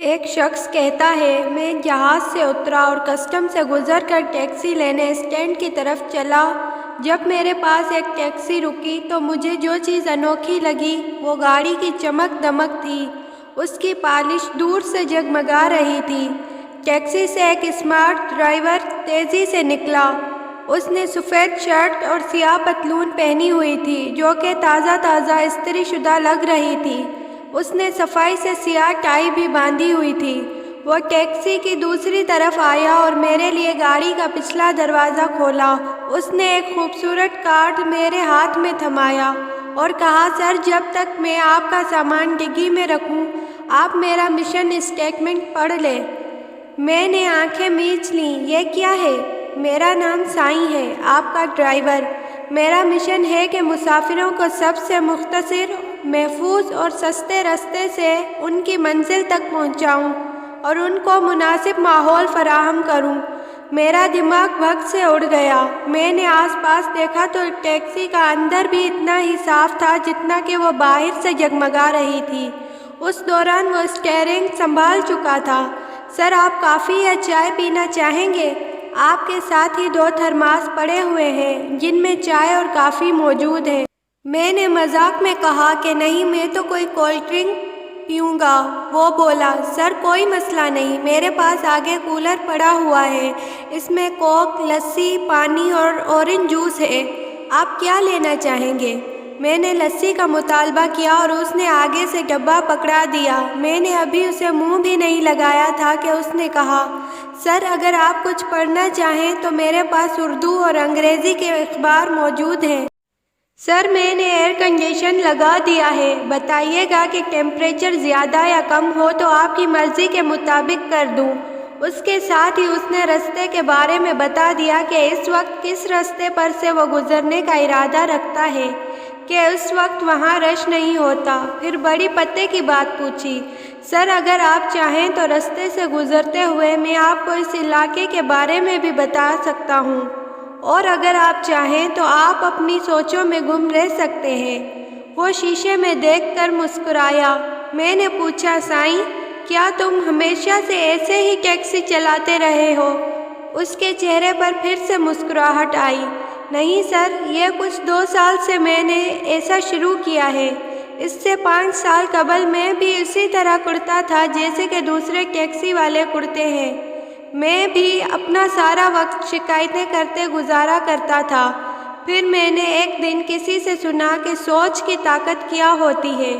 ایک شخص کہتا ہے میں جہاز سے اترا اور کسٹم سے گزر کر ٹیکسی لینے اسٹینڈ کی طرف چلا۔ جب میرے پاس ایک ٹیکسی رکی تو مجھے جو چیز انوکھی لگی وہ گاڑی کی چمک دمک تھی۔ اس کی پالش دور سے جگمگا رہی تھی۔ ٹیکسی سے ایک اسمارٹ ڈرائیور تیزی سے نکلا۔ اس نے سفید شرٹ اور سیاہ پتلون پہنی ہوئی تھی جو کہ تازہ تازہ استری شدہ لگ رہی تھی۔ اس نے صفائی سے سیاہ ٹائی بھی باندھی ہوئی تھی۔ وہ ٹیکسی کی دوسری طرف آیا اور میرے لیے گاڑی کا پچھلا دروازہ کھولا۔ اس نے ایک خوبصورت کارڈ میرے ہاتھ میں تھمایا اور کہا سر جب تک میں آپ کا سامان ڈگی میں رکھوں آپ میرا مشن اسٹیٹمنٹ پڑھ لیں۔ میں نے آنکھیں میچ لیں۔ یہ کیا ہے؟ میرا نام سائیں ہے، آپ کا ڈرائیور۔ میرا مشن ہے کہ مسافروں کو سب سے مختصر، محفوظ اور سستے راستے سے ان کی منزل تک پہنچاؤں اور ان کو مناسب ماحول فراہم کروں۔ میرا دماغ بھگ سے اڑ گیا۔ میں نے آس پاس دیکھا تو ٹیکسی کا اندر بھی اتنا ہی صاف تھا جتنا کہ وہ باہر سے جگمگا رہی تھی۔ اس دوران وہ اسٹیئرنگ سنبھال چکا تھا۔ سر آپ کافی یا چائے پینا چاہیں گے؟ آپ کے ساتھ ہی 2 تھرماس پڑے ہوئے ہیں جن میں چائے اور کافی موجود ہے۔ میں نے مذاق میں کہا کہ نہیں میں تو کوئی کولڈ ڈرنک پیوں گا۔ وہ بولا سر کوئی مسئلہ نہیں، میرے پاس آگے کولر پڑا ہوا ہے، اس میں کوک، لسی، پانی اور اورنج جوس ہے۔ آپ کیا لینا چاہیں گے؟ میں نے لسی کا مطالبہ کیا اور اس نے آگے سے ڈبہ پکڑا دیا۔ میں نے ابھی اسے منہ بھی نہیں لگایا تھا کہ اس نے کہا سر اگر آپ کچھ پڑھنا چاہیں تو میرے پاس اردو اور انگریزی کے اخبار موجود ہیں۔ سر میں نے ایئر کنڈیشن لگا دیا ہے، بتائیے گا کہ ٹیمپریچر زیادہ یا کم ہو تو آپ کی مرضی کے مطابق کر دوں۔ اس کے ساتھ ہی اس نے راستے کے بارے میں بتا دیا کہ اس وقت کس راستے پر سے وہ گزرنے کا ارادہ رکھتا ہے کہ اس وقت وہاں رش نہیں ہوتا۔ پھر بڑی پتے کی بات پوچھی، سر اگر آپ چاہیں تو راستے سے گزرتے ہوئے میں آپ کو اس علاقے کے بارے میں بھی بتا سکتا ہوں، اور اگر آپ چاہیں تو آپ اپنی سوچوں میں گم رہ سکتے ہیں۔ وہ شیشے میں دیکھ کر مسکرایا۔ میں نے پوچھا سائیں کیا تم ہمیشہ سے ایسے ہی ٹیکسی چلاتے رہے ہو؟ اس کے چہرے پر پھر سے مسکراہٹ آئی۔ نہیں سر، یہ کچھ 2 سال سے میں نے ایسا شروع کیا ہے۔ اس سے 5 سال قبل میں بھی اسی طرح کرتا تھا جیسے کہ دوسرے ٹیکسی والے کرتے ہیں۔ میں بھی اپنا سارا وقت شکایتیں کرتے گزارا کرتا تھا۔ پھر میں نے ایک دن کسی سے سنا کہ سوچ کی طاقت کیا ہوتی ہے۔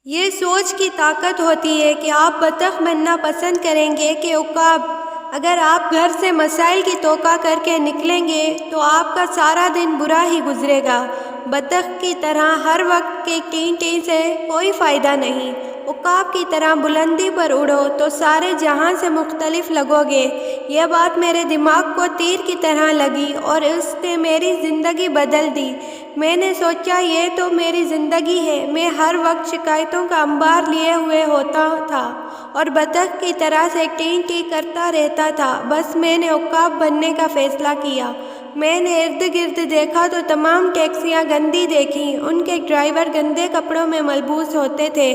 یہ سوچ کی طاقت ہوتی ہے کہ آپ بطخ بننا پسند کریں گے کہ عقاب۔ اگر آپ گھر سے مسائل کی توقع کر کے نکلیں گے تو آپ کا سارا دن برا ہی گزرے گا۔ بطخ کی طرح ہر وقت کے ٹیں ٹیں سے کوئی فائدہ نہیں۔ عقاب کی طرح بلندی پر اڑو تو سارے جہاں سے مختلف لگو گے۔ یہ بات میرے دماغ کو تیر کی طرح لگی اور اس نے میری زندگی بدل دی۔ میں نے سوچا یہ تو میری زندگی ہے، میں ہر وقت شکایتوں کا انبار لیے ہوئے ہوتا تھا اور بطخ کی طرح سے ٹیں ٹیں کرتا رہتا تھا۔ بس میں نے عقاب بننے کا فیصلہ کیا۔ میں نے ارد گرد دیکھا تو تمام ٹیکسیاں گندی دیکھیں، ان کے ڈرائیور گندے کپڑوں میں ملبوس ہوتے تھے،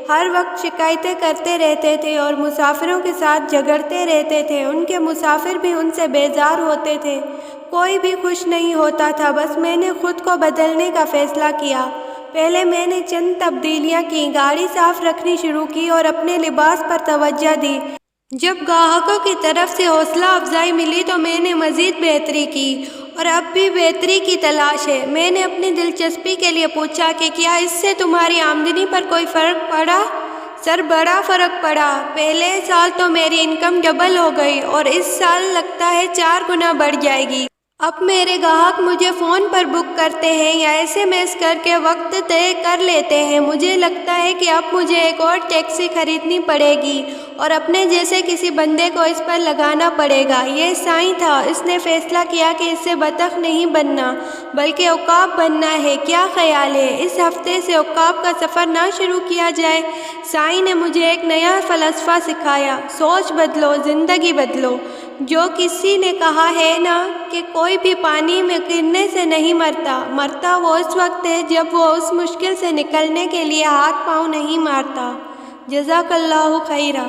ہر وقت شکایتیں کرتے رہتے تھے اور مسافروں کے ساتھ جھگڑتے رہتے تھے۔ ان کے مسافر بھی ان سے بیزار ہوتے تھے، کوئی بھی خوش نہیں ہوتا تھا۔ بس میں نے خود کو بدلنے کا فیصلہ کیا۔ پہلے میں نے چند تبدیلیاں کی، گاڑی صاف رکھنی شروع کی اور اپنے لباس پر توجہ دی۔ جب گاہکوں کی طرف سے حوصلہ افزائی ملی تو میں نے مزید بہتری کی اور اب بھی بہتری کی تلاش ہے۔ میں نے اپنی دلچسپی کے لیے پوچھا کہ کیا اس سے تمہاری آمدنی پر کوئی فرق پڑا؟ سر بڑا فرق پڑا۔ پہلے سال تو میری انکم ڈبل ہو گئی اور اس سال لگتا ہے 4 گنا بڑھ جائے گی۔ اب میرے گاہک مجھے فون پر بک کرتے ہیں یا SMS کر کے وقت طے کر لیتے ہیں۔ مجھے لگتا ہے کہ اب مجھے ایک اور ٹیکسی خریدنی پڑے گی اور اپنے جیسے کسی بندے کو اس پر لگانا پڑے گا۔ یہ سائیں تھا، اس نے فیصلہ کیا کہ اس سے بطخ نہیں بننا بلکہ عقاب بننا ہے۔ کیا خیال ہے اس ہفتے سے عقاب کا سفر نہ شروع کیا جائے؟ سائیں نے مجھے ایک نیا فلسفہ سکھایا، سوچ بدلو، زندگی بدلو۔ جو کسی نے کہا ہے نا کہ کوئی بھی پانی میں گرنے سے نہیں مرتا وہ اس وقت ہے جب وہ اس مشکل سے نکلنے کے لیے ہاتھ پاؤں نہیں مارتا۔ جزاک اللہ خیرہ۔